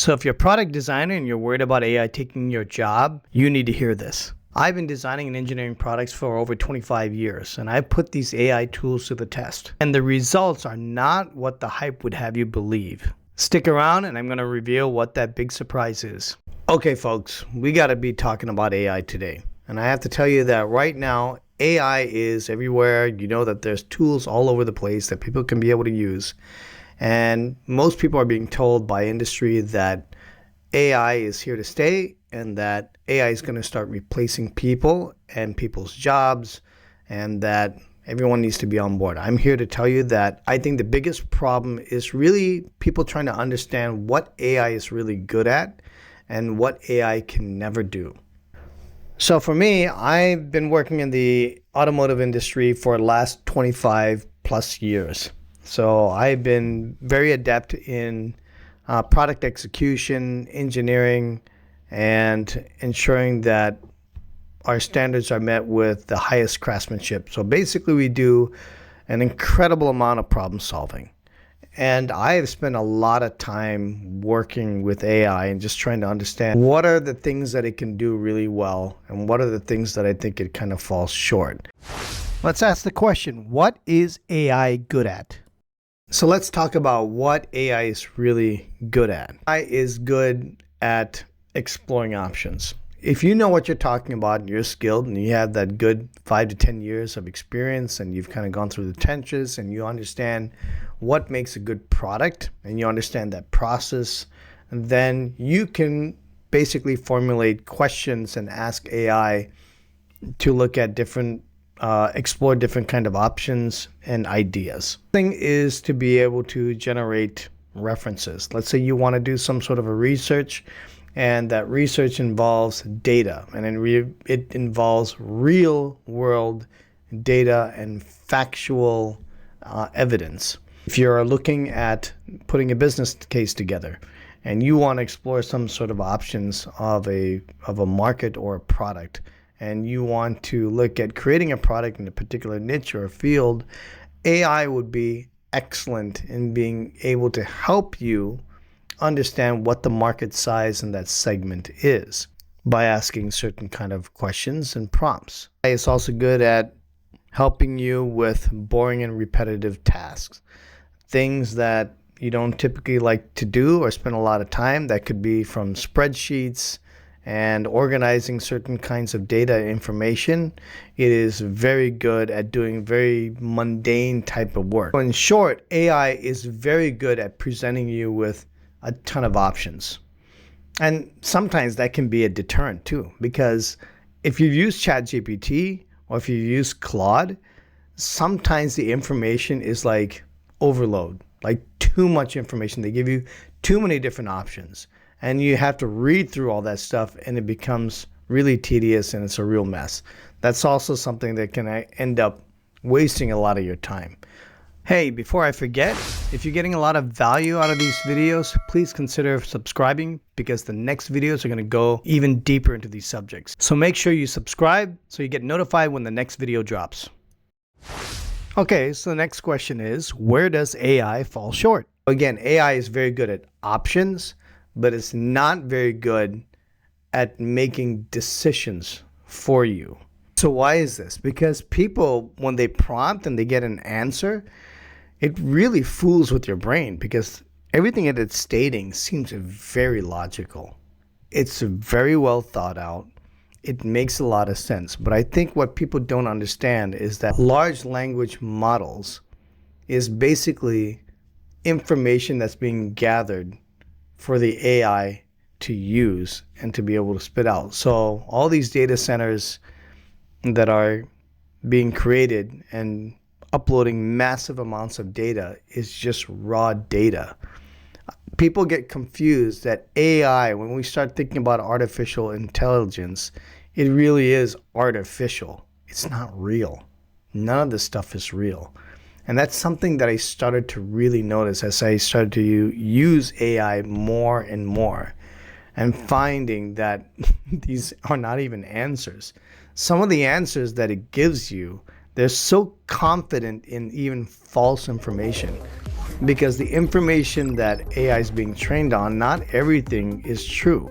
So if you're a product designer and you're worried about AI taking your job, you need to hear this. I've been designing and engineering products for over 25 years, and I've put these AI tools to the test. And the results are not what the hype would have you believe. Stick around and I'm going to reveal what that big surprise is. Okay, folks, we got to be talking about AI today. And I have to tell you that right now, AI is everywhere. You know that there's tools all over the place that people can be able to use. And most people are being told by industry that AI is here to stay and that AI is going to start replacing people and people's jobs and that everyone needs to be on board. I'm here to tell you that I think the biggest problem is really people trying to understand what AI is really good at and what AI can never do. So for me, I've been working in the automotive industry for the last 25 plus years. So I've been very adept in product execution, engineering, and ensuring that our standards are met with the highest craftsmanship. So basically we do an incredible amount of problem solving. And I have spent a lot of time working with AI and just trying to understand what are the things that it can do really well and what are the things that I think it kind of falls short. Let's ask the question, what is AI good at? So let's talk about what AI is really good at. AI is good at exploring options. If you know what you're talking about and you're skilled and you have that good 5 to 10 years of experience and you've kind of gone through the trenches and you understand what makes a good product and you understand that process, then you can basically formulate questions and ask AI to look at different explore different kind of options and ideas. The thing is to be able to generate references. Let's say you want to do some sort of a research and that research involves data and it involves real world data and factual evidence. If you're looking at putting a business case together and you want to explore some sort of options of a market or a product, and you want to look at creating a product in a particular niche or a field, AI would be excellent in being able to help you understand what the market size in that segment is by asking certain kind of questions and prompts. AI is also good at helping you with boring and repetitive tasks, things that you don't typically like to do or spend a lot of time. That could be from spreadsheets and organizing certain kinds of data information. It is very good at doing very mundane type of work. In short, AI is very good at presenting you with a ton of options. And sometimes that can be a deterrent too, because if you use ChatGPT or if you use Claude, sometimes the information is like overload, like too much information. They give you too many different options. And you have to read through all that stuff and it becomes really tedious and it's a real mess. That's also something that can end up wasting a lot of your time. Hey, before I forget, if you're getting a lot of value out of these videos, please consider subscribing because the next videos are going to go even deeper into these subjects. So make sure you subscribe so you get notified when the next video drops. Okay, so the next question is, where does AI fall short? Again, AI is very good at options, but it's not very good at making decisions for you. So why is this? Because people, when they prompt and they get an answer, it really fools with your brain because everything that it's stating seems very logical. It's very well thought out. It makes a lot of sense. But I think what people don't understand is that large language models is basically information that's being gathered for the AI to use and to be able to spit out. So all these data centers that are being created and uploading massive amounts of data is just raw data. People get confused that AI, when we start thinking about artificial intelligence, it really is artificial. It's not real. None of this stuff is real. And that's something that I started to really notice as I started to use AI more and more and finding that these are not even answers. Some of the answers that it gives you, they're so confident in even false information because the information that AI is being trained on, not everything is true.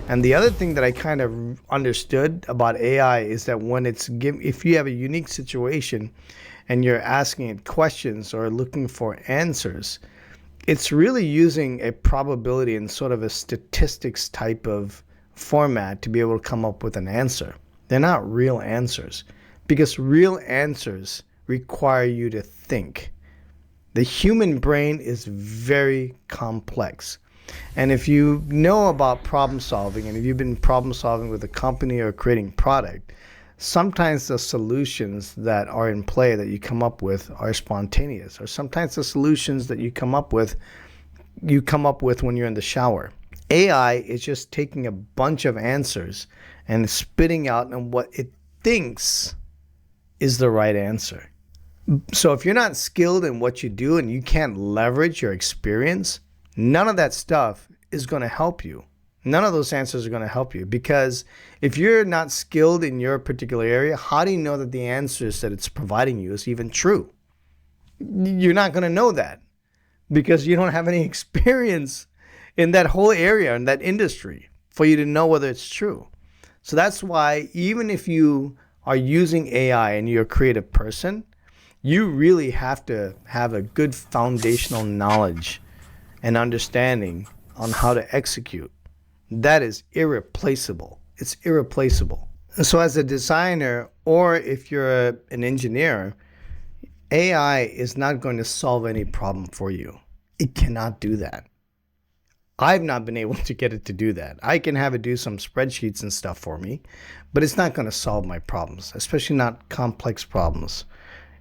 And the other thing that I kind of understood about AI is that when if you have a unique situation and you're asking it questions or looking for answers, it's really using a probability and sort of a statistics type of format to be able to come up with an answer. They're not real answers, because real answers require you to think. The human brain is very complex. And if you know about problem solving, and if you've been problem solving with a company or creating product, sometimes the solutions that are in play that you come up with are spontaneous, or sometimes the solutions that you come up with when you're in the shower. AI is just taking a bunch of answers and spitting out on what it thinks is the right answer. So if you're not skilled in what you do and you can't leverage your experience, none of that stuff is going to help you. None of those answers are going to help you, because if you're not skilled in your particular area, how do you know that the answers that it's providing you is even true? You're not going to know that because you don't have any experience in that whole area, in that industry, for you to know whether it's true. So that's why even if you are using AI and you're a creative person, you really have to have a good foundational knowledge and understanding on how to execute. That is irreplaceable. It's irreplaceable. So as a designer, or if you're an engineer, AI is not going to solve any problem for you. It cannot do that. I've not been able to get it to do that. I can have it do some spreadsheets and stuff for me, but it's not going to solve my problems, especially not complex problems.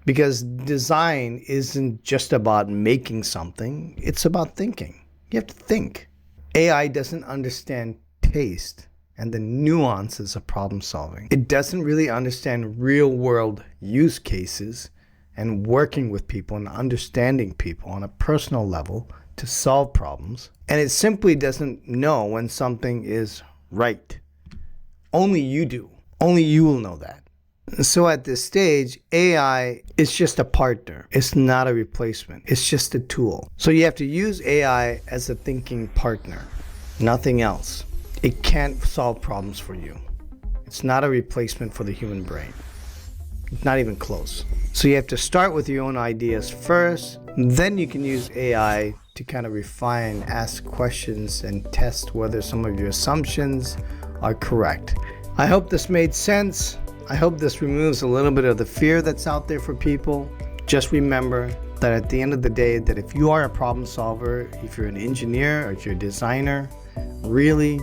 Because design isn't just about making something, it's about thinking. You have to think. AI doesn't understand taste and the nuances of problem solving. It doesn't really understand real world use cases and working with people and understanding people on a personal level to solve problems. And it simply doesn't know when something is right. Only you do. Only you will know that. So at this stage, AI is just a partner. It's not a replacement. It's just a tool. So you have to use AI as a thinking partner, nothing else. It can't solve problems for you. It's not a replacement for the human brain. It's not even close. So you have to start with your own ideas first. Then you can use AI to kind of refine, ask questions, and test whether some of your assumptions are correct. I hope this made sense. I hope this removes a little bit of the fear that's out there for people. Just remember that at the end of the day, that if you are a problem solver, if you're an engineer or if you're a designer, really,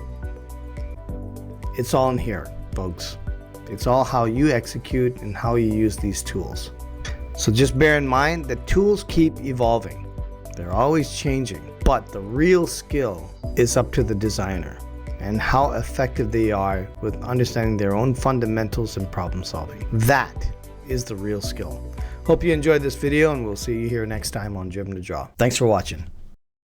it's all in here, folks. It's all how you execute and how you use these tools. So just bear in mind that tools keep evolving. They're always changing, but the real skill is up to the designer and how effective they are with understanding their own fundamentals and problem solving. That is the real skill. Hope you enjoyed this video, and we'll see you here next time on Driven to Draw. Thanks for watching.